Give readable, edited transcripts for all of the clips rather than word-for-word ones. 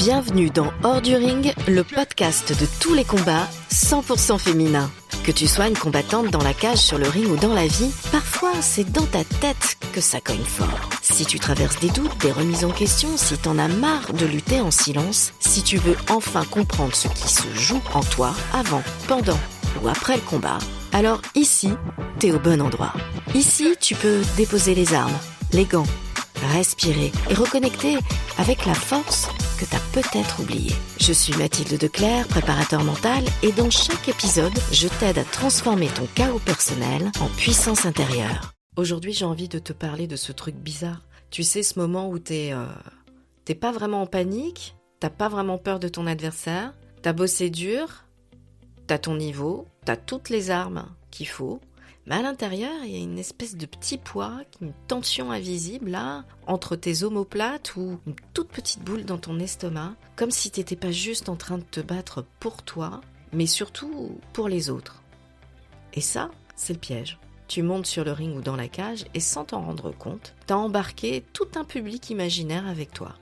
Bienvenue dans Hors du Ring, le podcast de tous les combats 100% féminins. Que tu sois une combattante dans la cage, sur le ring ou dans la vie, parfois c'est dans ta tête que ça cogne fort. Si tu traverses des doutes, des remises en question, si t'en as marre de lutter en silence, si tu veux enfin comprendre ce qui se joue en toi avant, pendant ou après le combat, alors ici, t'es au bon endroit. Ici, tu peux déposer les armes, les gants, respirer et reconnecter avec la force que t'as peut-être oubliée. Je suis Mathilde Declercq, préparateur mental, et dans chaque épisode, je t'aide à transformer ton chaos personnel en puissance intérieure. Aujourd'hui, j'ai envie de te parler de ce truc bizarre. Tu sais, ce moment où t'es pas vraiment en panique, t'as pas vraiment peur de ton adversaire, t'as bossé dur, t'as ton niveau, t'as toutes les armes qu'il faut, mais à l'intérieur, il y a une espèce de petit poids, une tension invisible là, entre tes omoplates ou une toute petite boule dans ton estomac, comme si t'étais pas juste en train de te battre pour toi, mais surtout pour les autres. Et ça, c'est le piège. Tu montes sur le ring ou dans la cage et sans t'en rendre compte, t'as embarqué tout un public imaginaire avec toi.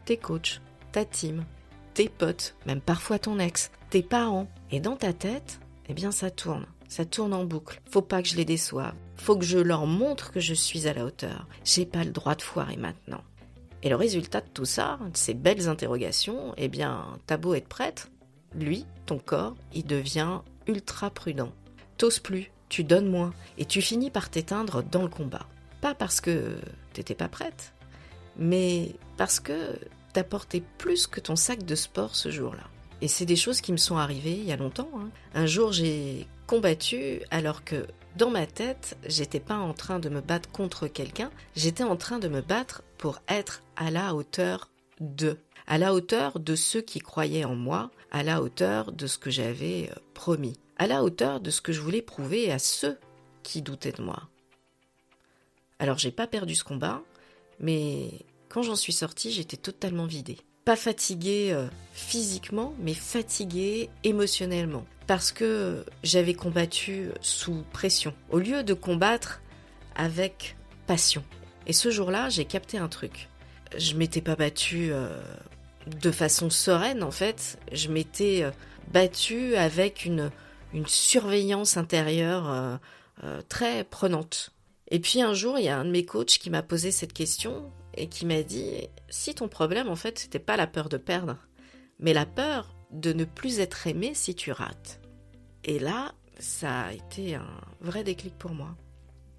Tes coachs, ta team, tes potes, même parfois ton ex, tes parents. Et dans ta tête, eh bien ça tourne. Ça tourne en boucle. Faut pas que je les déçoive. Faut que je leur montre que je suis à la hauteur. J'ai pas le droit de foirer maintenant. Et le résultat de tout ça, de ces belles interrogations, eh bien, t'as beau être prête, lui, ton corps, il devient ultra prudent. T'oses plus, tu donnes moins, et tu finis par t'éteindre dans le combat. Pas parce que t'étais pas prête, mais parce que t'as porté plus que ton sac de sport ce jour-là. Et c'est des choses qui me sont arrivées il y a longtemps. Un jour, j'ai combattu alors que dans ma tête, j'étais pas en train de me battre contre quelqu'un, j'étais en train de me battre pour être à la hauteur à la hauteur de ceux qui croyaient en moi, à la hauteur de ce que j'avais promis, à la hauteur de ce que je voulais prouver à ceux qui doutaient de moi. Alors j'ai pas perdu ce combat, mais quand j'en suis sortie, j'étais totalement vidée. Pas fatiguée physiquement, mais fatiguée émotionnellement. Parce que j'avais combattu sous pression, au lieu de combattre avec passion. Et ce jour-là, j'ai capté un truc. Je m'étais pas battue de façon sereine, en fait. Je m'étais battue avec une surveillance intérieure très prenante. Et puis un jour, il y a un de mes coachs qui m'a posé cette question et qui m'a dit « Si ton problème, en fait, c'était pas la peur de perdre, mais la peur de ne plus être aimé si tu rates. » Et là, ça a été un vrai déclic pour moi.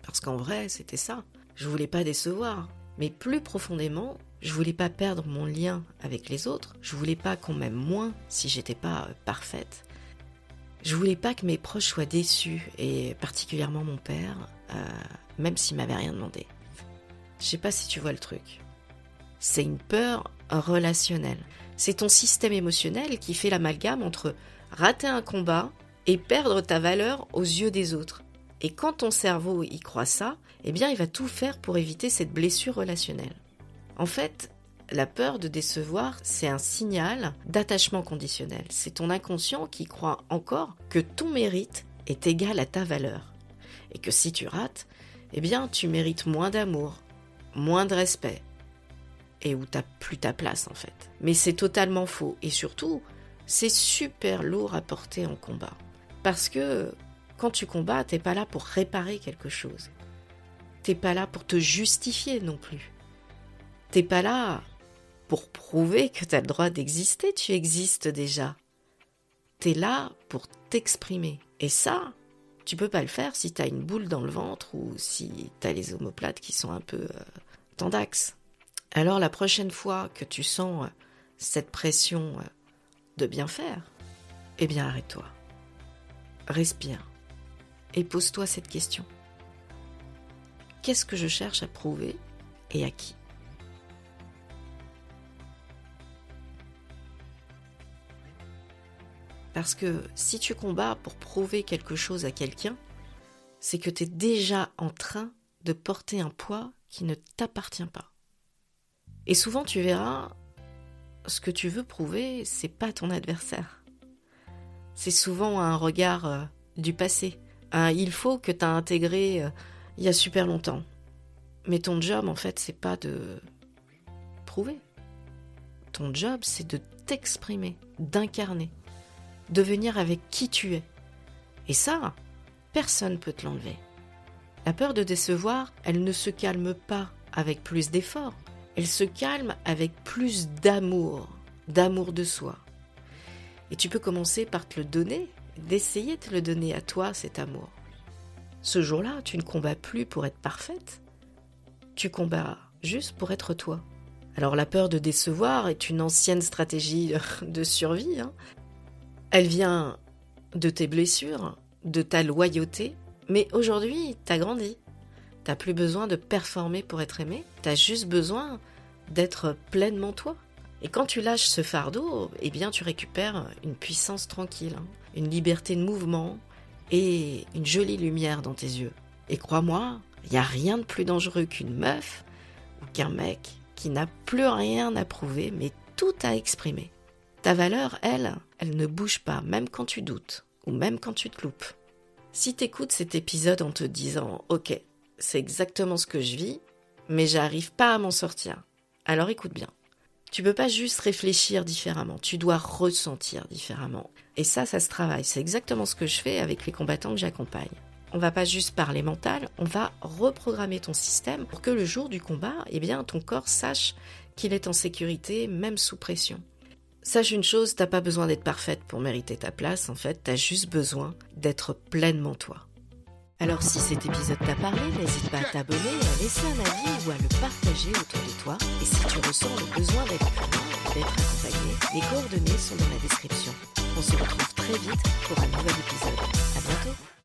Parce qu'en vrai, c'était ça. Je voulais pas décevoir. Mais plus profondément, je voulais pas perdre mon lien avec les autres. Je voulais pas qu'on m'aime moins si j'étais pas parfaite. Je voulais pas que mes proches soient déçus, et particulièrement mon père, même s'il m'avait rien demandé. Je sais pas si tu vois le truc. C'est une peur relationnelle. C'est ton système émotionnel qui fait l'amalgame entre rater un combat et perdre ta valeur aux yeux des autres. Et quand ton cerveau y croit ça, eh bien il va tout faire pour éviter cette blessure relationnelle. En fait, la peur de décevoir, c'est un signal d'attachement conditionnel. C'est ton inconscient qui croit encore que ton mérite est égal à ta valeur. Et que si tu rates, eh bien tu mérites moins d'amour, moins de respect, et où t'as plus ta place en fait. Mais c'est totalement faux, et surtout, c'est super lourd à porter en combat. Parce que quand tu combats, t'es pas là pour réparer quelque chose. T'es pas là pour te justifier non plus. T'es pas là pour prouver que t'as le droit d'exister, tu existes déjà. T'es là pour t'exprimer. Et ça, tu peux pas le faire si t'as une boule dans le ventre ou si t'as les omoplates qui sont un peu tendax. Alors la prochaine fois que tu sens cette pression de bien faire, eh bien arrête-toi. Respire et pose-toi cette question. Qu'est-ce que je cherche à prouver et à qui ? Parce que si tu combats pour prouver quelque chose à quelqu'un, c'est que tu es déjà en train de porter un poids qui ne t'appartient pas. Et souvent tu verras, ce que tu veux prouver, c'est pas ton adversaire. C'est souvent un regard du passé, un il faut que tu as intégré il y a super longtemps. Mais ton job, en fait, c'est pas de prouver. Ton job, c'est de t'exprimer, d'incarner, de venir avec qui tu es. Et ça, personne ne peut te l'enlever. La peur de décevoir, elle ne se calme pas avec plus d'efforts. Elle se calme avec plus d'amour de soi. Et tu peux commencer par te le donner, d'essayer de te le donner à toi, cet amour. Ce jour-là, tu ne combats plus pour être parfaite. Tu combats juste pour être toi. Alors la peur de décevoir est une ancienne stratégie de survie. Elle vient de tes blessures, de ta loyauté, mais aujourd'hui, t'as grandi. T'as plus besoin de performer pour être aimé, t'as juste besoin d'être pleinement toi. Et quand tu lâches ce fardeau, eh bien tu récupères une puissance tranquille, une liberté de mouvement et une jolie lumière dans tes yeux. Et crois-moi, il n'y a rien de plus dangereux qu'une meuf ou qu'un mec qui n'a plus rien à prouver, mais tout à exprimer. Ta valeur, elle ne bouge pas, même quand tu doutes, ou même quand tu te loupes. Si t'écoutes cet épisode en te disant « Ok, c'est exactement ce que je vis, mais j'arrive pas à m'en sortir », alors écoute bien. Tu peux pas juste réfléchir différemment, tu dois ressentir différemment. Et ça se travaille, c'est exactement ce que je fais avec les combattants que j'accompagne. On va pas juste parler mental, on va reprogrammer ton système pour que le jour du combat, eh bien, ton corps sache qu'il est en sécurité, même sous pression. Sache une chose, t'as pas besoin d'être parfaite pour mériter ta place, en fait, t'as juste besoin d'être pleinement toi. Alors si cet épisode t'a parlé, n'hésite pas à t'abonner, à laisser un avis ou à le partager autour de toi. Et si tu ressens le besoin d'être plus loin, d'être accompagné, les coordonnées sont dans la description. On se retrouve très vite pour un nouvel épisode. À bientôt.